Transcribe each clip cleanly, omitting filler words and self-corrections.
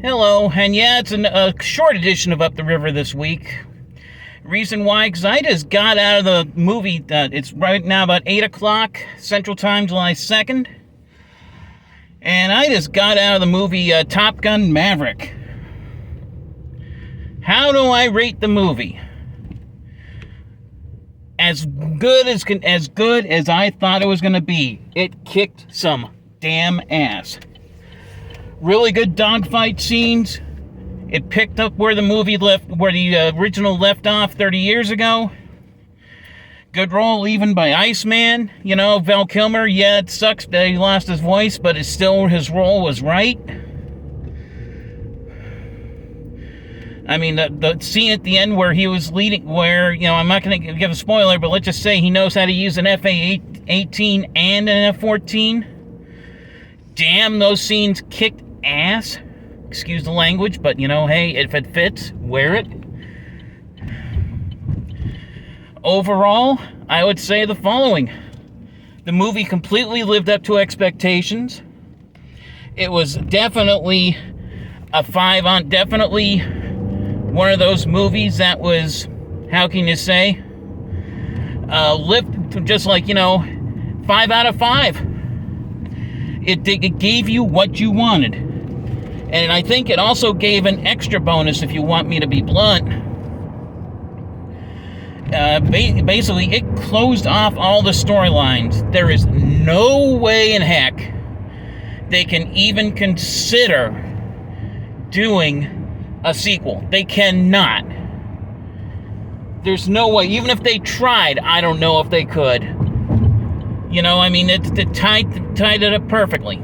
Hello, and yeah, it's a short edition of Up the River this week. Reason why, because I just got out of the movie. It's right now about 8 o'clock Central Time, July 2nd. And I just got out of the movie Top Gun Maverick. How do I rate the movie? As good as I thought it was going to be. It kicked some damn ass. Really good dogfight scenes. It picked up where the original left off 30 years ago. Good role even by Iceman. You know, Val Kilmer, yeah, it sucks that he lost his voice, but it's still his role was right. I mean, the scene at the end where he was leading, where, you know, I'm not going to give a spoiler, but let's just say he knows how to use an FA-18 and an F-14. Damn, those scenes kicked ass. Excuse the language, but, you know, hey, if it fits, wear it. Overall, I would say the following. The movie completely lived up to expectations. It was definitely a 5 on, definitely one of those movies that was, how can you say, lived just like, you know, 5 out of 5. It gave you what you wanted. And I think it also gave an extra bonus, if you want me to be blunt. Basically, it closed off all the storylines. There is no way in heck they can even consider doing a sequel. They cannot. There's no way. Even if they tried, I don't know if they could. You know, I mean, it tied it up perfectly.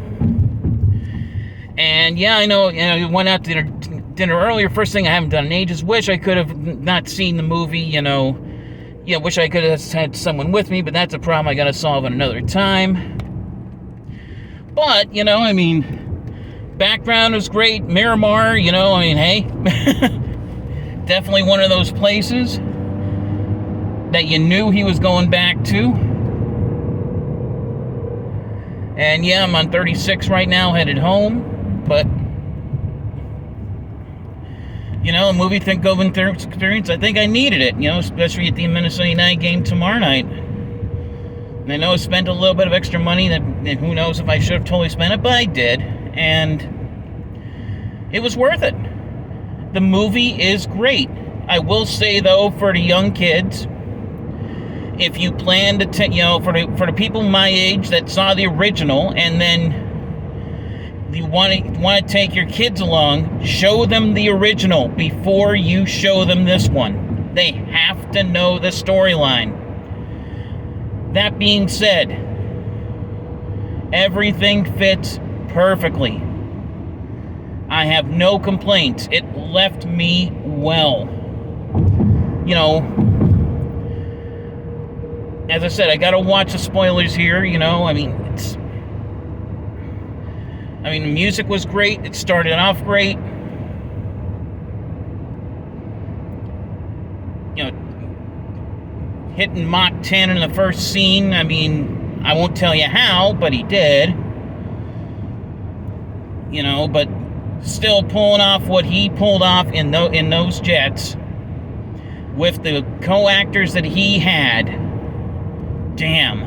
And yeah, I know, went out to dinner earlier. First thing I haven't done in ages. Wish I could have not seen the movie, you know. Yeah, wish I could have had someone with me, but that's a problem I gotta solve at another time. But, you know, I mean, background was great. Miramar, you know, I mean, hey. Definitely one of those places that you knew he was going back to. And yeah, I'm on 36 right now, headed home. But, you know, a movie going experience, I think I needed it, you know, especially at the Minnesota United game tomorrow night. And I know I spent a little bit of extra money that who knows if I should have totally spent it, but I did. And it was worth it. The movie is great. I will say, though, for the young kids, if you plan to, you know, for the people my age that saw the original, and then you want to take your kids along, show them the original before you show them this one. They have to know the storyline. That being said, everything fits perfectly. I have no complaints. It left me well. You know, as I said, I gotta watch the spoilers here, you know, I mean, the music was great, it started off great. You know, hitting Mach 10 in the first scene, I mean, I won't tell you how, but he did. You know, but still pulling off what he pulled off in those jets with the co-actors that he had. Damn.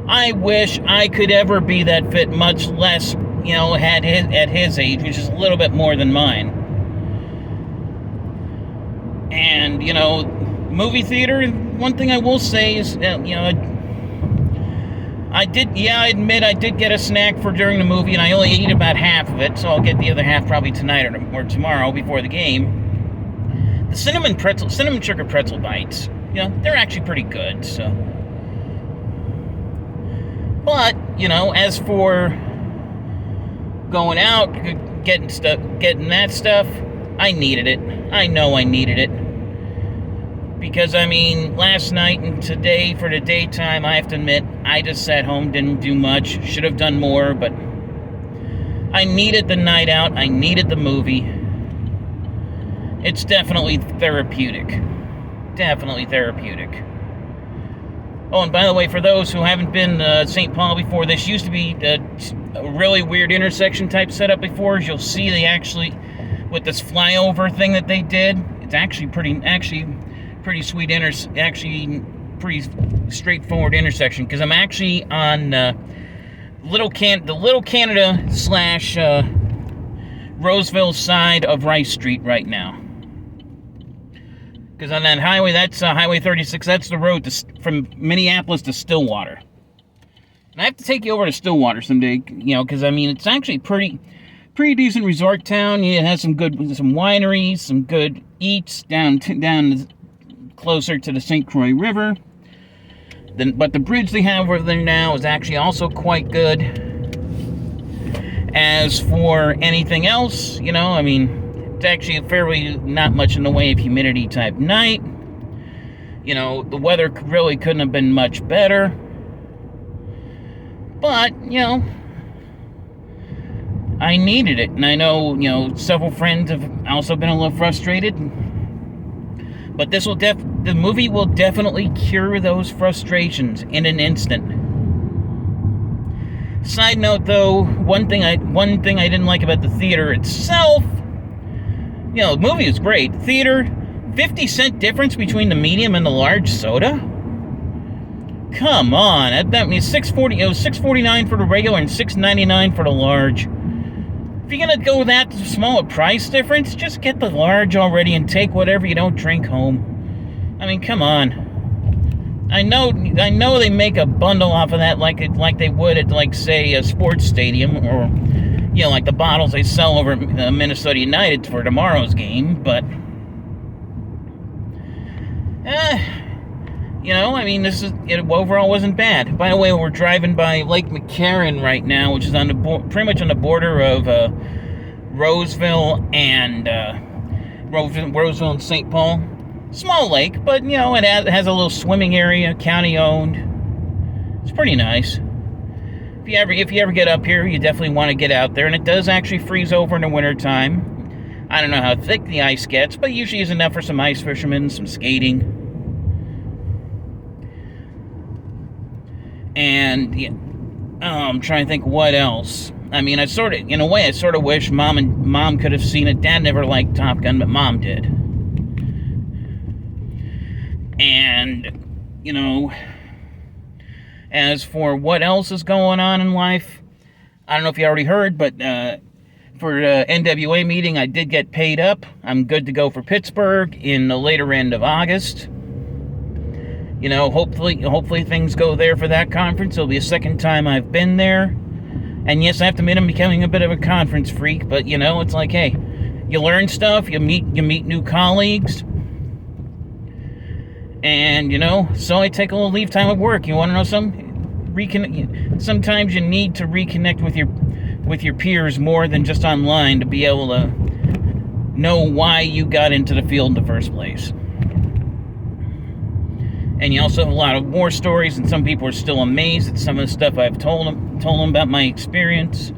I wish I could ever be that fit, much less, you know, at his age, which is a little bit more than mine. And, you know, movie theater, one thing I will say is, you know, I admit I did get a snack for during the movie, and I only ate about half of it, so I'll get the other half probably tonight or tomorrow before the game. The cinnamon sugar pretzel bites, you know, they're actually pretty good, so. But, you know, as for going out, getting that stuff, I needed it. I know I needed it. Because, I mean, last night and today for the daytime, I have to admit, I just sat home, didn't do much, should have done more, but I needed the night out, I needed the movie. It's definitely therapeutic. Definitely therapeutic. Oh, and by the way, for those who haven't been St. Paul before, this used to be a really weird intersection type setup before. As you'll see, they actually, with this flyover thing that they did, it's actually pretty sweet, pretty straightforward intersection, because I'm actually on the Little Canada / Roseville side of Rice Street right now. Because on that highway, that's Highway 36, that's the road from Minneapolis to Stillwater. And I have to take you over to Stillwater someday, because, I mean, it's actually pretty decent resort town. It has some wineries, some good eats down closer to the St. Croix River. But the bridge they have over there now is actually also quite good. As for anything else, I mean, it's actually fairly not much in the way of humidity type night. The weather really couldn't have been much better. But, I needed it. And I know, several friends have also been a little frustrated. But the movie will definitely cure those frustrations in an instant. Side note, though, one thing I didn't like about the theater itself, the movie is great. Theater, 50-cent difference between the medium and the large soda? Come on, that means $6.40. It was $6.49 for the regular and $6.99 for the large. If you're gonna go that small a price difference, just get the large already and take whatever you don't drink home. I mean, come on. I know they make a bundle off of that like they would at, like, say, a sports stadium, or like the bottles they sell over at Minnesota United for tomorrow's game. But I mean, it overall wasn't bad. By the way, we're driving by Lake McCarran right now, which is pretty much on the border of Roseville and St. Paul. Small lake, but it has a little swimming area, county owned. It's pretty nice. If you ever get up here, you definitely want to get out there, and it does actually freeze over in the wintertime. I don't know how thick the ice gets, but usually is enough for some ice fishermen, some skating. And I'm trying to think what else. I mean, I sort of wish Mom could have seen it. Dad never liked Top Gun, but Mom did. And, as for what else is going on in life, I don't know if you already heard, but for the NWA meeting, I did get paid up. I'm good to go for Pittsburgh in the later end of August. Hopefully things go there for that conference. It'll be the second time I've been there. And yes, I have to admit I'm becoming a bit of a conference freak, but it's like, hey, you learn stuff, you meet new colleagues. And, so I take a little leave time at work. You want to know something? Sometimes you need to reconnect with your peers more than just online to be able to know why you got into the field in the first place. And you also have a lot of war stories, and some people are still amazed at some of the stuff I've told them about my experience.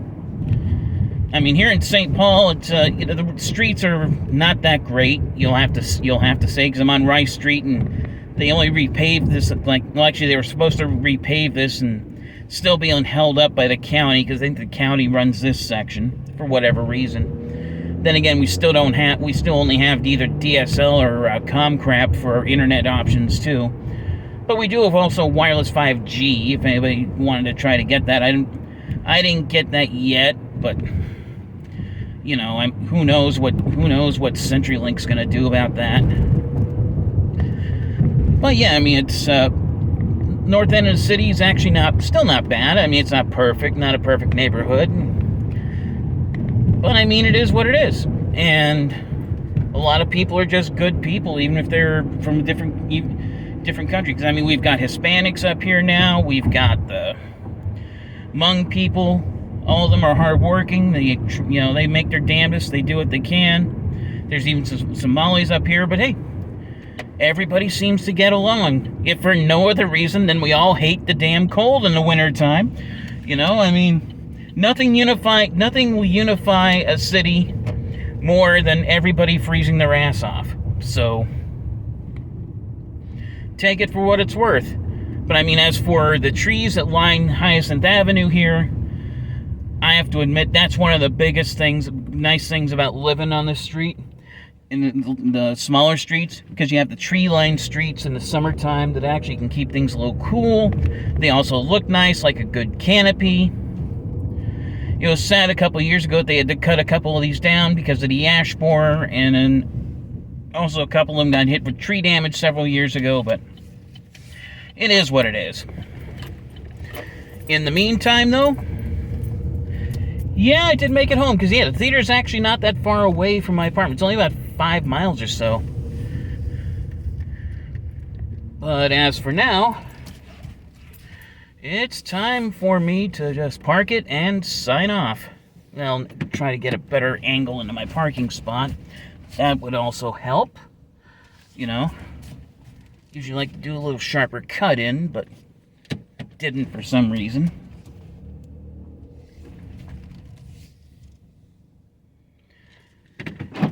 I mean, here in St. Paul, it's the streets are not that great. You'll have to say, because I'm on Rice Street, and they only repaved this. Actually, they were supposed to repave this, and still being held up by the county, because I think the county runs this section for whatever reason. Then again, we still only have either DSL or Comcrap for internet options too. But we do have also wireless 5G. If anybody wanted to try to get that, I didn't get that yet. But who knows what CenturyLink's going to do about that. But yeah, I mean, it's north end of the city is actually still not bad. I mean, it's not perfect, not a perfect neighborhood. But I mean, it is what it is. And a lot of people are just good people, even if they're from a different country. Because I mean, we've got Hispanics up here now. We've got the Hmong people. All of them are hardworking. They make their damnedest. They do what they can. There's even some Somalis up here. But hey, everybody seems to get along. If for no other reason than we all hate the damn cold in the wintertime. I mean, nothing will unify a city more than everybody freezing their ass off. So take it for what it's worth. But I mean, as for the trees that line Hyacinth Avenue here, I have to admit that's one of the biggest things, nice things about living on this street, in the smaller streets, because you have the tree-lined streets in the summertime that actually can keep things a little cool. They also look nice, like a good canopy. It was sad a couple of years ago they had to cut a couple of these down because of the ash borer, and then also a couple of them got hit with tree damage several years ago, but it is what it is. In the meantime, though, yeah, I did make it home, because, yeah, the theater's actually not that far away from my apartment. It's only about 5 miles or so. But as for now, it's time for me to just park it and sign off. Well, try to get a better angle into my parking spot. That would also help. You know, usually like to do a little sharper cut in, but didn't for some reason.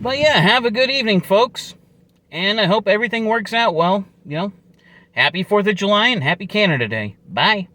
But yeah, have a good evening, folks. And I hope everything works out well. You know, happy 4th of July and happy Canada Day. Bye.